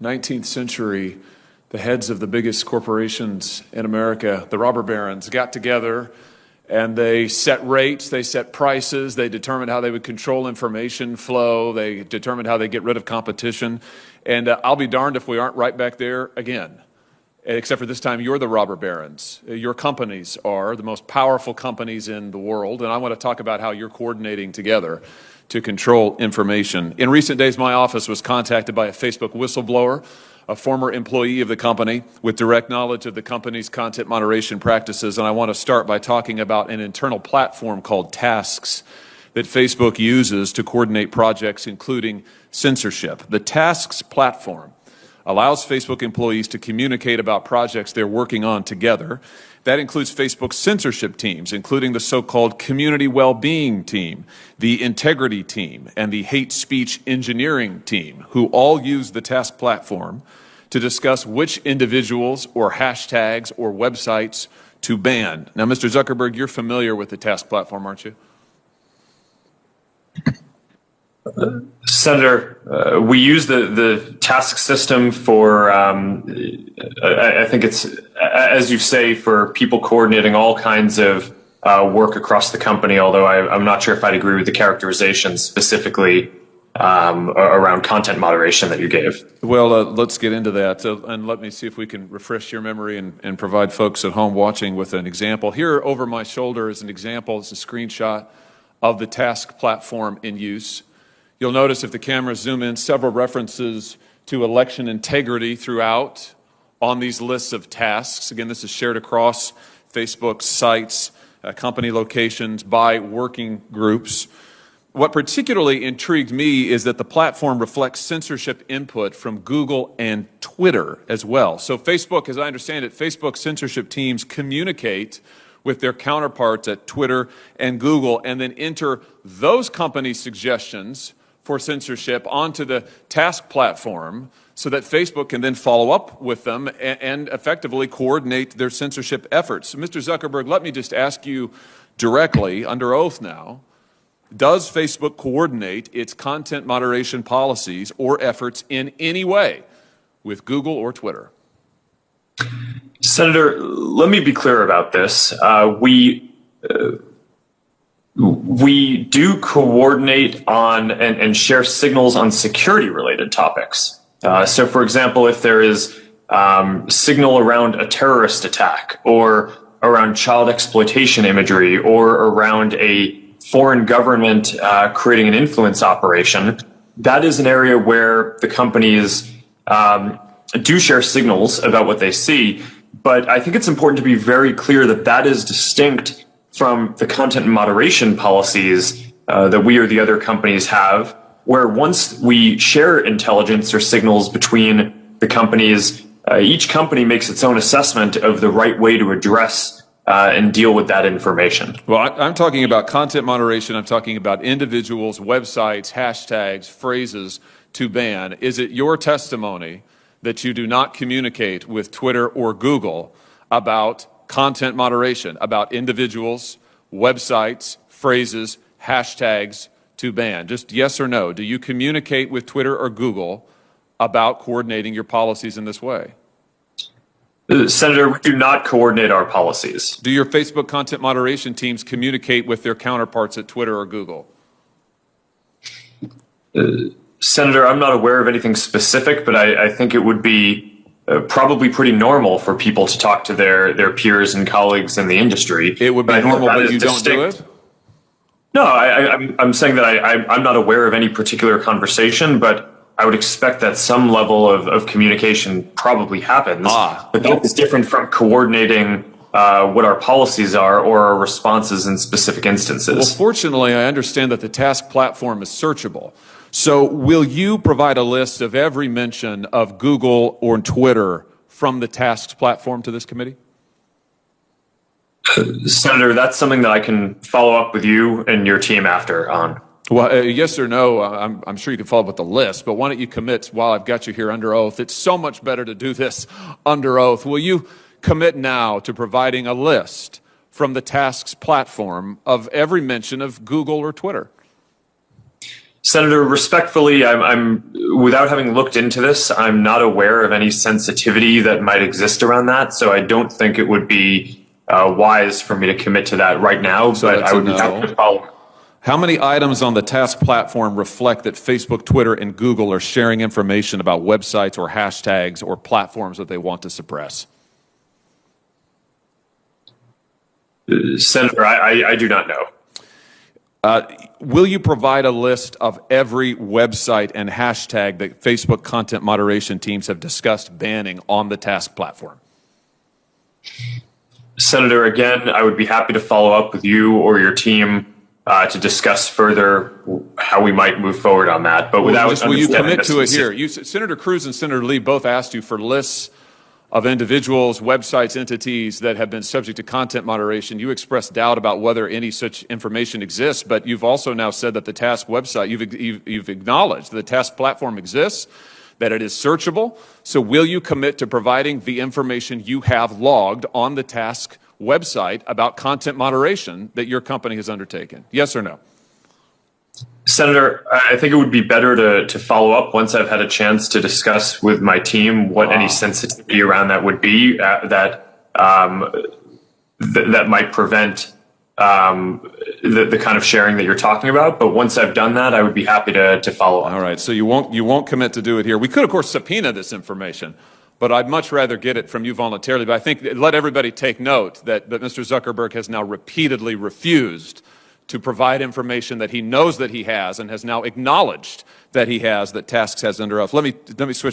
19th century, the heads of the biggest corporations in America, the robber barons, got together and they set rates, they set prices, they determined how they would control information flow, they determined how they get rid of competition. And I'll be darned if we aren't right back there again. Except for this time, you're the robber barons. Your companies are the most powerful companies in the world, and I want to talk about how you're coordinating together to control information. In recent days, my office was contacted by a Facebook whistleblower, a former employee of the company with direct knowledge of the company's content moderation practices, and I want to start by talking about an internal platform called Tasks that Facebook uses to coordinate projects, including censorship. The Tasks platform allows Facebook employees to communicate about projects they're working on together. That includes Facebook's censorship teams, including the so-called community well-being team, the integrity team, and the hate speech engineering team, who all use the Task platform to discuss which individuals or hashtags or websites to ban. Now, Mr. Zuckerberg, you're familiar with the Task platform, aren't you? Senator, we use the task system for, I think it's, as you say, for people coordinating all kinds of work across the company, although I'm not sure if I'd agree with the characterization specifically around content moderation that you gave. Well, let's get into that, and let me see if we can refresh your memory and provide folks at home watching with an example. Here over my shoulder is an example. It's a screenshot of the Task platform in use. You'll notice if the cameras zoom in, several references to election integrity throughout on these lists of tasks. Again, this is shared across Facebook's sites, company locations, by working groups. What particularly intrigued me is that the platform reflects censorship input from Google and Twitter as well. So Facebook, as I understand it, Facebook censorship teams communicate with their counterparts at Twitter and Google and then enter those company suggestions for censorship onto the Task platform so that Facebook can then follow up with them and effectively coordinate their censorship efforts. So, Mr. Zuckerberg, let me just ask you directly, under oath now, does Facebook coordinate its content moderation policies or efforts in any way with Google or Twitter? Senator, let me be clear about this. We do coordinate on and share signals on security-related topics. So, for example, if there is signal around a terrorist attack or around child exploitation imagery or around a foreign government creating an influence operation, that is an area where the companies do share signals about what they see. But I think it's important to be very clear that that is distinct from the content moderation policies that we or the other companies have, where once we share intelligence or signals between the companies, each company makes its own assessment of the right way to address and deal with that information. Well, I'm talking about content moderation. I'm talking about individuals, websites, hashtags, phrases to ban. Is it your testimony that you do not communicate with Twitter or Google about content moderation, about individuals, websites, phrases, hashtags to ban? Just yes or no. Do you communicate with Twitter or Google about coordinating your policies in this way? Senator, we do not coordinate our policies. Do your Facebook content moderation teams communicate with their counterparts at Twitter or Google? Senator, I'm not aware of anything specific, but I think it would be probably pretty normal for people to talk to their peers and colleagues in the industry. It would be normal, but you don't do it? No, I'm saying that I'm not aware of any particular conversation, but I would expect that some level of communication probably happens. But that is different from coordinating what our policies are or our responses in specific instances. Well, fortunately, I understand that the Task platform is searchable. So will you provide a list of every mention of Google or Twitter from the Tasks platform to this committee? Senator, that's something that I can follow up with you and your team after on. Well, yes or no, I'm sure you can follow up with the list, but why don't you commit while I've got you here under oath? It's so much better to do this under oath. Will you commit now to providing a list from the Tasks platform of every mention of Google or Twitter? Senator, respectfully, I'm without having looked into this, I'm not aware of any sensitivity that might exist around that. So I don't think it would be wise for me to commit to that right now. So but I would be happy to follow. How many items on the task platform reflect that Facebook, Twitter, and Google are sharing information about websites or hashtags or platforms that they want to suppress? Senator, I do not know. Will you provide a list of every website and hashtag that Facebook content moderation teams have discussed banning on the task platform? Senator, again, I would be happy to follow up with you or your team to discuss further how we might move forward on that. But without will you commit to it here? Senator Cruz and Senator Lee both asked you for lists of individuals, websites, entities that have been subject to content moderation. You expressed doubt about whether any such information exists, but you've also now said that the task website, you've acknowledged that the task platform exists, that it is searchable. So will you commit to providing the information you have logged on the task website about content moderation that your company has undertaken? Yes or no? Senator, I think it would be better to follow up once I've had a chance to discuss with my team what any sensitivity around that would be that might prevent the kind of sharing that you're talking about. But once I've done that, I would be happy to follow up. All right. So you won't commit to do it here. We could, of course, subpoena this information, but I'd much rather get it from you voluntarily. But I think let everybody take note that Mr. Zuckerberg has now repeatedly refused to provide information that he knows that he has and has now acknowledged that he has, that Tasks has under oath. Let me switch